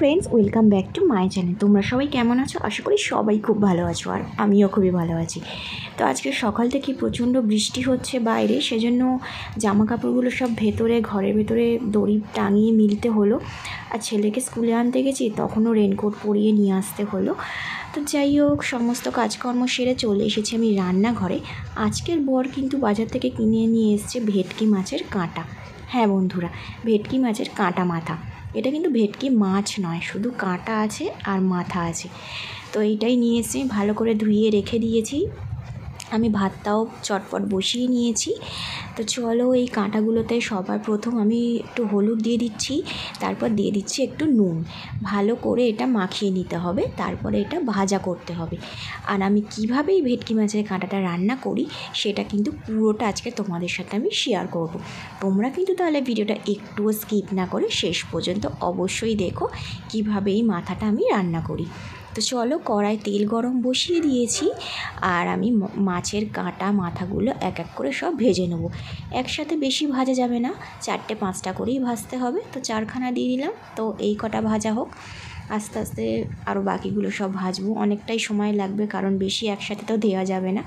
Friends, welcome back to my channel. তোমরা সবাই কেমন আছো? আশা করি সবাই খুব ভালো আছো, আর আমিও খুবই ভালো আছি। তো আজকে সকাল থেকে প্রচণ্ড বৃষ্টি হচ্ছে বাইরে, সেজন্য জামা কাপড়গুলো সব ঘরের ভেতরে দড়ি টাঙিয়ে মিলতে হলো। আর ছেলেকে স্কুলে আনতে গেছি, তখনও রেনকোট পরিয়ে নিয়ে আসতে হলো। তো যাই হোক, সমস্ত কাজকর্ম সেরে চলে এসেছি আমি রান্নাঘরে। আজকের বর কিন্তু বাজার থেকে কিনে নিয়ে এসছে ভেটকি মাছের কাঁটা। হ্যাঁ বন্ধুরা, ভেটকি মাছের কাঁটা মাথা। এটা কিন্তু ভেটকি মাছ নয়, শুধু কাঁটা আছে আর মাথা আছে। তো এইটাই নিয়ে এসে ভালো করে ধুয়ে রেখে দিয়েছি। আমি ভাতটাও চটপট বসিয়ে নিয়েছি। তো চলো, এই কাঁটাগুলোতে সবার প্রথম আমি একটু হলুদ দিয়ে দিচ্ছি, তারপর দিয়ে দিচ্ছি একটু নুন। ভালো করে এটা মাখিয়ে নিতে হবে, তারপরে এটা ভাজা করতে হবে। আর আমি কীভাবে এই ভেটকি মাছের কাঁটাটা রান্না করি সেটা কিন্তু পুরোটা আজকে তোমাদের সাথে আমি শেয়ার করব। তোমরা কিন্তু তাহলে ভিডিওটা একটুও স্কিপ না করে শেষ পর্যন্ত অবশ্যই দেখো কীভাবে এই মাথাটা আমি রান্না করি। তো চলো, কড়াই তেল গরম বসিয়ে দিয়েছি, আর আমি মাছের কাঁটা মাথাগুলো এক এক করে সব ভেজে নেব। একসাথে বেশি ভাজা যাবে না, 4-5টা করেই ভাজতে হবে। তো 4খানা দিয়ে দিলাম। তো এই কটা ভাজা হোক, আস্তে আস্তে আরও বাকিগুলো সব ভাজবো। অনেকটাই সময় লাগবে, কারণ বেশি একসাথে তো দেওয়া যাবে না।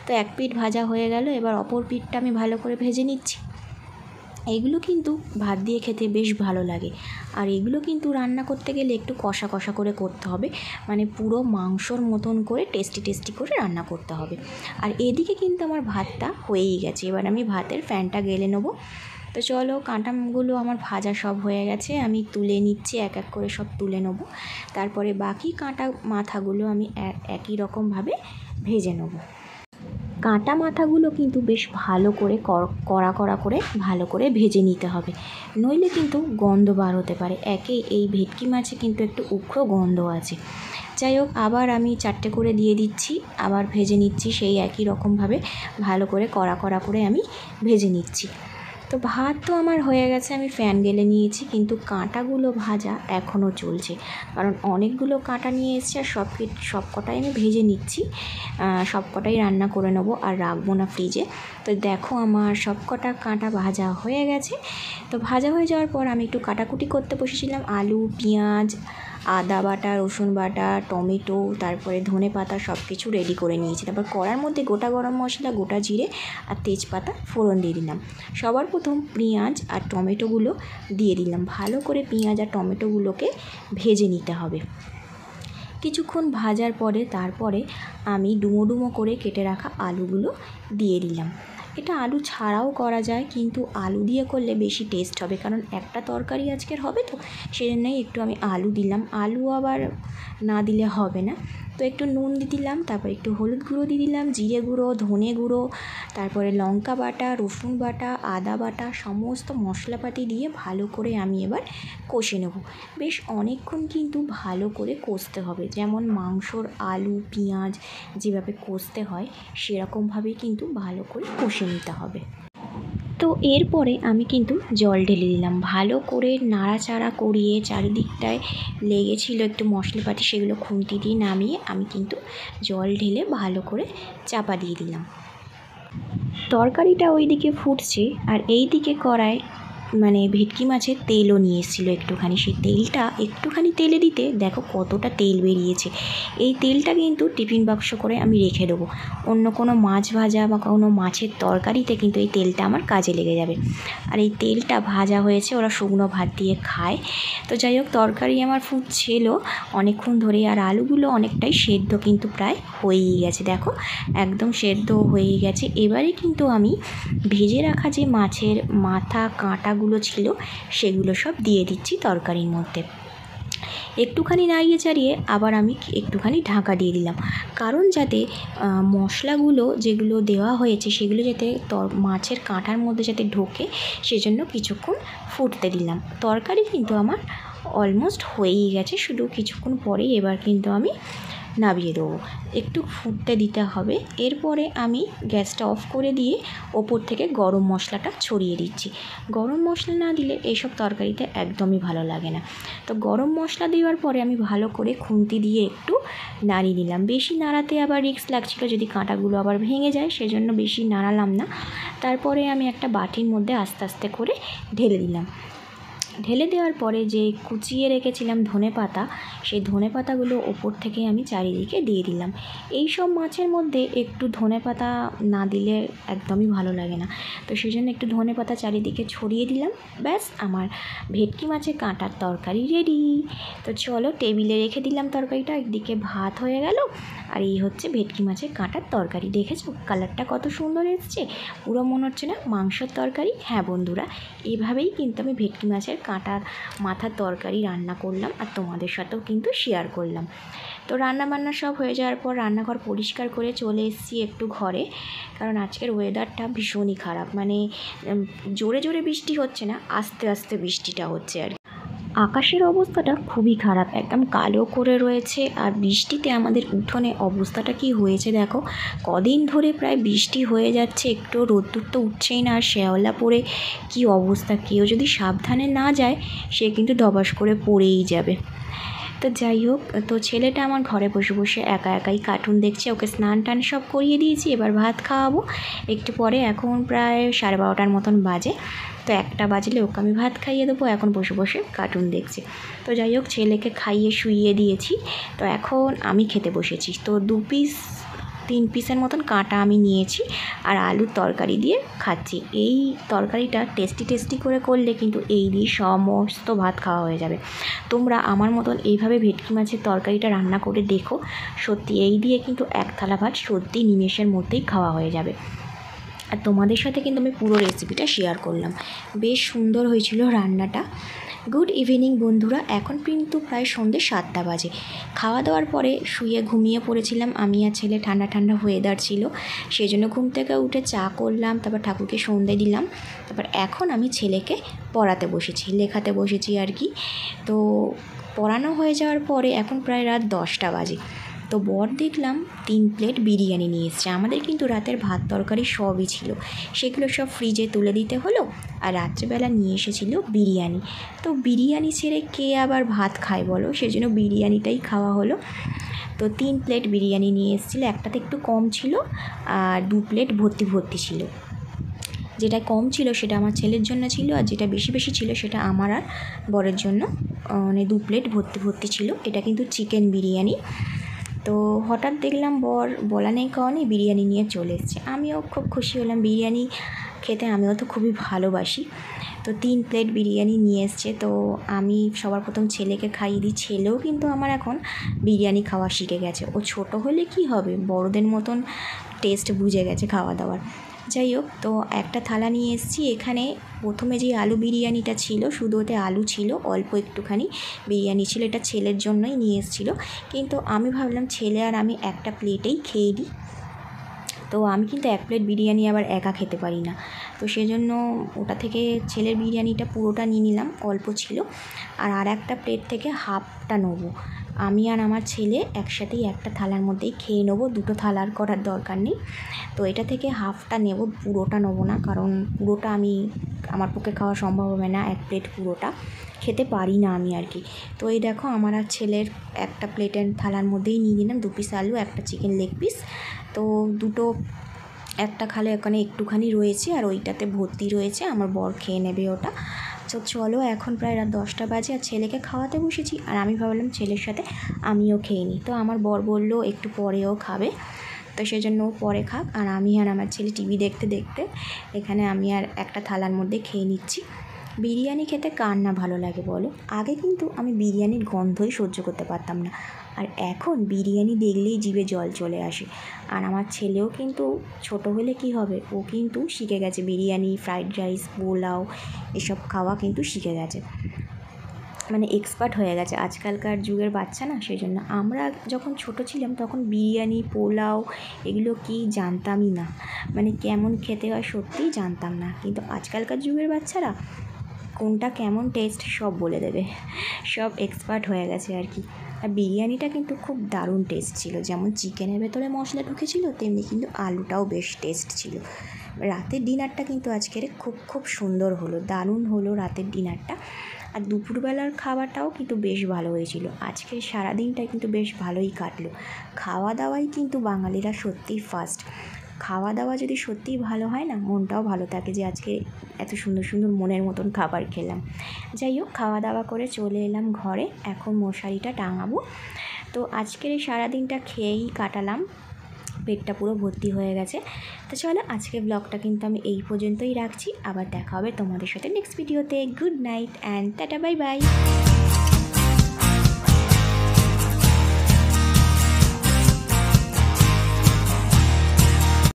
তো এক পিঠ ভাজা হয়ে গেল, এবার অপর পিঠটা আমি ভালো করে ভেজে নিচ্ছি। এইগুলো কিন্তু ভাত দিয়ে খেতে বেশ ভালো লাগে। আর এগুলো কিন্তু রান্না করতে গেলে একটু কষা কষা করে করতে হবে, মানে পুরো মাংসর মতন করে টেস্টি করে রান্না করতে হবে। আর এদিকে কিন্তু আমার ভাতটা হয়েই গেছে, এবার আমি ভাতের ফ্যানটা গেলে নেবো। তো চলো, কাঁটাগুলো আমার ভাজা সব হয়ে গেছে, আমি তুলে নিচ্ছি, এক এক করে সব তুলে নেবো। তারপরে বাকি কাঁটা মাথাগুলো আমি একই রকমভাবে ভেজে নেবো। কাঁটা মাথাগুলো কিন্তু বেশ ভালো করে কড়া করে ভালো করে ভেজে নিতে হবে, নইলে কিন্তু গন্ধ বার হতে পারে। এই ভেটকি মাছে কিন্তু একটু উগ্র গন্ধ আছে। যাই হোক, আবার আমি 4টে করে দিয়ে দিচ্ছি, আবার ভেজে নিচ্ছি সেই একই রকমভাবে ভালো করে কড়া করে আমি ভেজে নিচ্ছি। তো ভাত তো আমার হয়ে গেছে, আমি ফ্যান গেলে নিয়েছি, কিন্তু কাঁটাগুলো ভাজা এখনও চলছে, কারণ অনেকগুলো কাঁটা নিয়ে এসেছি। আর সব কটাই আমি ভেজে নিচ্ছি, সব কটাই রান্না করে নেবো আর রাখবো না ফ্রিজে। তো দেখো, আমার সব কটা কাঁটা ভাজা হয়ে গেছে। তো ভাজা হয়ে যাওয়ার পর আমি একটু কাটাকুটি করতে বসেছিলাম। আলু, পেঁয়াজ, আদা বাটা, রসুন বাটা, টমেটো, তারপরে ধনেপাতা সব কিছু রেডি করে নিয়েছি। তারপর কড়ার মধ্যে গোটা গরম মশলা, গোটা জিরে আর তেজপাতা ফোড়ন দিয়ে দিলাম। সবার প্রথম পেঁয়াজ আর টমেটোগুলো দিয়ে দিলাম। ভালো করে পেঁয়াজ আর টমেটোগুলোকে ভেজে নিতে হবে। কিছুক্ষণ ভাজার পরে তারপরে আমি ডুমো করে কেটে রাখা আলুগুলো দিয়ে দিলাম। এটা আলু ছাড়াও করা যায়, কিন্তু আলু দিয়ে করলে বেশি টেস্ট হবে, কারণ একটা তরকারি আজকের হবে, তো সেজন্যই একটু আমি আলু দিলাম। আলু আবার না দিলে হবে না। তো একটু নুন দিয়ে দিলাম, তারপর একটু হলুদ গুঁড়ো দিয়ে দিলাম, জিরে গুঁড়ো, ধনে গুঁড়ো, তারপরে লঙ্কা বাটা, রসুন বাটা, আদা বাটা, সমস্ত মশলাপাতি দিয়ে ভালো করে আমি এবার কষে নেব। বেশ অনেকক্ষণ কিন্তু ভালো করে কষতে হবে, যেমন মাংসর আলু পেঁয়াজ যেভাবে কষতে হয় সেরকমভাবেই কিন্তু ভালো করে কষে নিতে হবে। তো এরপরে আমি কিন্তু জল ঢেলে দিলাম, ভালো করে নাড়াচাড়া করিয়ে চারিদিকটায় লেগেছিল একটু মশলাপাতি, সেগুলো খুন্তি দিয়ে নামিয়ে আমি কিন্তু জল ঢেলে ভালো করে চাপা দিয়ে দিলাম। তরকারিটা ওইদিকে ফুটছে, আর এই দিকে কড়ায় ভেটকি মাছের তেলও নিয়ে এসেছিলো একটুখানি। সেই তেলটা একটুখানি তেলে দিতে দেখো কতটা তেল বেরিয়েছে। এই তেলটা কিন্তু টিফিন বাক্স করে আমি রেখে দেবো, অন্য কোনো মাছ ভাজা বা কোনো মাছের তরকারিতে কিন্তু এই তেলটা আমার কাজে লেগে যাবে। আর এই তেলটা ভাজা হয়েছে, ওরা শুকনো ভাত দিয়ে খায়। তো যাই হোক, তরকারি আমার ফুটছিল অনেকক্ষণ ধরে, আর আলুগুলো অনেকটাই সেদ্ধ কিন্তু প্রায় হয়েই গেছে। দেখো, একদম সেদ্ধ হয়ে গেছে। এবারে কিন্তু আমি ভেজে রাখা যে মাছের মাথা কাঁটাগুলো ছিল সেগুলো সব দিয়ে দিচ্ছি তরকারির মধ্যে। একটুখানি নাড়িয়ে চাড়িয়ে আবার আমি একটুখানি ঢাকা দিয়ে দিলাম, কারণ যাতে মশলাগুলো যেগুলো দেওয়া হয়েছে সেগুলো যাতে মাছের কাঁটার মধ্যে যাতে ঢোকে, সেজন্য কিছুক্ষণ ফুটতে দিলাম। তরকারি কিন্তু আমার অলমোস্ট হয়েই গেছে, শুধু কিছুক্ষণ পরেই এবার কিন্তু আমি নামিয়ে দেবো। একটু ফুটতে দিতে হবে। এরপরে আমি গ্যাসটা অফ করে দিয়ে ওপর থেকে গরম মশলাটা ছড়িয়ে দিচ্ছি। গরম মশলা না দিলে এইসব তরকারিতে একদমই ভালো লাগে না। তো গরম মশলা দেওয়ার পরে আমি ভালো করে খুন্তি দিয়ে একটু নাড়িয়ে নিলাম। বেশি নাড়াতে আবার রিস্ক লাগছিলো যদি কাঁটাগুলো আবার ভেঙে যায়, সেজন্য বেশি নাড়ালাম না। তারপরে আমি একটা বাটির মধ্যে আস্তে আস্তে করে ঢেলে দিলাম। ঢেলে দেওয়ার পরে যে কুচিয়ে রেখেছিলাম ধনেপাতা, সেই ধনেপাতাগুলো ওপর থেকে আমি চারিদিকে দিয়ে দিলাম। এই সব মাছের মধ্যে একটু ধনেপাতা না দিলে একদমই ভালো লাগে না, তো সেই জন্য একটু ধনেপাতা চারিদিকে ছড়িয়ে দিলাম। ব্যাস, আমার ভেটকি মাছের কাঁটার তরকারি রেডি। তো চলো টেবিলে রেখে দিলাম তরকারিটা, একদিকে ভাত হয়ে গেল। আর এই হচ্ছে ভেটকি মাছের কাঁটার তরকারি। দেখেছো কালারটা কত সুন্দর এসছে? পুরো মনে হচ্ছে না মাংসের তরকারি? হ্যাঁ বন্ধুরা, এভাবেই কিন্তু আমি ভেটকি মাছের কাঁটার মাথার তরকারি রান্না করলাম, আর তোমাদের সাথেও কিন্তু শেয়ার করলাম। তো রান্নাবান্না সব হয়ে যাওয়ার পর রান্নাঘর পরিষ্কার করে চলে এসেছি একটু ঘরে, কারণ আজকের ওয়েদারটা ভীষণই খারাপ। মানে জোরে জোরে বৃষ্টি হচ্ছে না, আস্তে আস্তে বৃষ্টিটা হচ্ছে আর আকাশের অবস্থাটা খুবই খারাপ, একদম কালো করে রয়েছে। আর বৃষ্টিতে আমাদের উঠোনে অবস্থাটা কি হয়েছে দেখো, কদিন ধরে প্রায় বৃষ্টি হয়ে যাচ্ছে, একটু রোদ্দুর তো উঠছেই না, আর শ্যাওলা পড়ে কি অবস্থা, কেউ যদি সাবধানে না যায় সে কিন্তু ধবাস করে পড়েই যাবে। তো যাই হোক, তো ছেলেটা আমার ঘরে বসে বসে একা একাই কার্টুন দেখছে, ওকে স্নান টান সব করিয়ে দিয়েছি, এবার ভাত খাওয়াবো একটু পরে। এখন প্রায় 12:30 মতন বাজে, তো 1টা বাজলে ওকে আমি ভাত খাইয়ে দেবো, এখন বসে বসে কার্টুন দেখছি। তো যাই হোক, ছেলেকে খাইয়ে শুইয়ে দিয়েছি, তো এখন আমি খেতে বসেছি। তো 3 পিসের মতন কাঁটা আমি নিয়েছি, আর আলুর তরকারি দিয়ে খাচ্ছি। এই তরকারিটা টেস্টি করে করলে কিন্তু এই দিয়ে সমস্ত ভাত খাওয়া হয়ে যাবে। তোমরা আমার মতন এইভাবে ভেটকি মাছের তরকারিটা রান্না করে দেখো, সত্যি এই দিয়ে কিন্তু 1 থালা ভাত সত্যি নিমেষের মধ্যেই খাওয়া হয়ে যাবে। আর তোমাদের সাথে কিন্তু আমি পুরো রেসিপিটা শেয়ার করলাম, বেশ সুন্দর হয়েছিল রান্নাটা। গুড ইভিনিং বন্ধুরা, এখন কিন্তু প্রায় সন্ধ্যে 7টা বাজে। খাওয়া দাওয়ার পরে শুয়ে ঘুমিয়ে পড়েছিলাম আমি আর ছেলে, ঠান্ডা ঠান্ডা ওয়েদার ছিল, সেই জন্য ঘুম থেকে উঠে চা করলাম, তারপর ঠাকুরকে সন্ধ্যে দিলাম, তারপর এখন আমি ছেলেকে পড়াতে বসেছি, লেখাতে বসেছি আর কি। তো পড়ানো হয়ে যাওয়ার পরে এখন প্রায় রাত 10টা বাজে। তো বর দেখলাম 3 প্লেট বিরিয়ানি নিয়ে এসছে। আমাদের কিন্তু রাতের ভাত তরকারি সবই ছিল, সেগুলো সব ফ্রিজে তুলে দিতে হলো। আর রাত্রেবেলা নিয়ে এসেছিলো বিরিয়ানি। তো বিরিয়ানি ছেড়ে কে আবার ভাত খায় বলো, সেজন্য বিরিয়ানিটাই খাওয়া হলো। তো 3 প্লেট বিরিয়ানি নিয়ে এসেছিলো, একটাতে একটু কম ছিল আর 2 প্লেট ভর্তি ছিল। যেটা কম ছিল সেটা আমার ছেলের জন্য ছিল, আর যেটা বেশি ছিল সেটা আমার আর বরের জন্য, মানে 2 প্লেট ভর্তি ছিল। এটা কিন্তু চিকেন বিরিয়ানি। তো হঠাৎ দেখলাম বর বলা নেই কওয়া নেই বিরিয়ানি নিয়ে চলে এসছে, আমিও খুব খুশি হলাম, বিরিয়ানি খেতে আমিও তো খুবই ভালোবাসি। তো 3 প্লেট বিরিয়ানি নিয়ে এসছে, তো আমি সবার প্রথম ছেলেকে খাইয়ে দিই। ছেলেও কিন্তু আমার এখন বিরিয়ানি খাওয়া শিখে গেছে, ও ছোট হলে কি হবে, বড়দের মতন টেস্ট বুঝে গেছে খাওয়া দাওয়ার। যাই হোক, তো একটা থালা নিয়ে এসেছি। এখানে প্রথমে যে আলু বিরিয়ানিটা ছিল, শুধু ওতে আলু ছিল, অল্প একটুখানি বিরিয়ানি ছিল, এটা ছেলের জন্যই নিয়ে এসেছিলো। কিন্তু আমি ভাবলাম ছেলে আর আমি একটা প্লেটেই খেয়ে দিই। তো আমি কিন্তু 1 প্লেট বিরিয়ানি আবার একা খেতে পারি না, তো সেজন্য ওটা থেকে ছেলের বিরিয়ানিটা পুরোটা নিয়ে নিলাম, অল্প ছিল। আর একটা প্লেট থেকে হাফটা নেবো, আমি আর আমার ছেলে একসাথেই একটা থালার মধ্যেই খেয়ে নেবো, 2টো থালার করার দরকার নেই। তো এটা থেকে হাফটা নেব, পুরোটা নেবো না, কারণ পুরোটা আমার পক্ষে খাওয়া সম্ভব হবে না, 1 প্লেট পুরোটা খেতে পারি না আমি আর কি। তো এই দেখো, আমার আর ছেলের একটা প্লেটের থালার মধ্যেই নিয়ে নিলাম 2 পিস আলু, একটা চিকেন লেগ পিস। তো একটা খালে ওখানে একটুখানি রয়েছে, আর ওইটাতে ভর্তি রয়েছে, আমার বর খেয়ে নেবে ওটা। তো চলো, এখন প্রায় রাত 10টা বাজে, আর ছেলেকে খাওয়াতে বসেছি, আর আমি ভাবলাম ছেলের সাথে আমিও খেয়ে নিই। তো আমার বর বললো একটু পরেও খাবে, তো সেজন্য ও পরে খাক, আর আমি আর আমার ছেলে টিভি দেখতে দেখতে এখানে আমি আর একটা থালার মধ্যে খেয়ে নিচ্ছি। বিরিয়ানি খেতে কার না ভালো লাগে বলো? আগে কিন্তু আমি বিরিয়ানির গন্ধই সহ্য করতে পারতাম না, আর এখন বিরিয়ানি দেখলেই জিভে জল চলে আসে। আর আমার ছেলেও কিন্তু ছোট হলে কি হবে, ও কিন্তু শিখে গেছে বিরিয়ানি, ফ্রাইড রাইস, পোলাও এসব খাওয়া কিন্তু শিখে গেছে, মানে এক্সপার্ট হয়ে গেছে আজকালকার যুগের বাচ্চা না। সেই জন্য আমরা যখন ছোট ছিলাম তখন বিরিয়ানি, পোলাও এগুলো কি জানতামই না, মানে কেমন খেতে হয় সত্যিই জানতাম না। কিন্তু আজকালকার যুগের বাচ্চারা কোনটা কেমন টেস্ট সব বলে দেবে, সব এক্সপার্ট হয়ে গেছে আর কি। আর বিরিয়ানিটা কিন্তু খুব দারুণ টেস্ট ছিল, যেমন চিকেনের ভেতরে মশলা ঢুকেছিল তেমনি কিন্তু আলুটাও বেশ টেস্ট ছিল। রাতের ডিনারটা কিন্তু আজকের খুব সুন্দর হলো, দারুণ হলো রাতের ডিনারটা। আর দুপুরবেলার খাবারটাও কিন্তু বেশ ভালো হয়েছিল, আজকে সারাদিনটা কিন্তু বেশ ভালোই কাটলো। খাওয়া দাওয়াই কিন্তু বাঙালিরা সত্যিই ফার্স্ট, খাওয়া দাওয়া যদি সত্যিই ভালো হয় না, মনটাও ভালো থাকে যে আজকে এত সুন্দর সুন্দর মনের মতন খাবার খেলাম। যাই হোক, খাওয়া দাওয়া করে চলে এলাম ঘরে, এখন মশারিটা টাঙাবো। তো আজকের এই সারাদিনটা খেয়েই কাটালাম, পেটটা পুরো ভর্তি হয়ে গেছে। তো চলো, আজকে ব্লগটা কিন্তু আমি এই পর্যন্তই রাখছি। আবার দেখা হবে তোমাদের সাথে নেক্সট ভিডিওতে। Good night and tata, bye bye.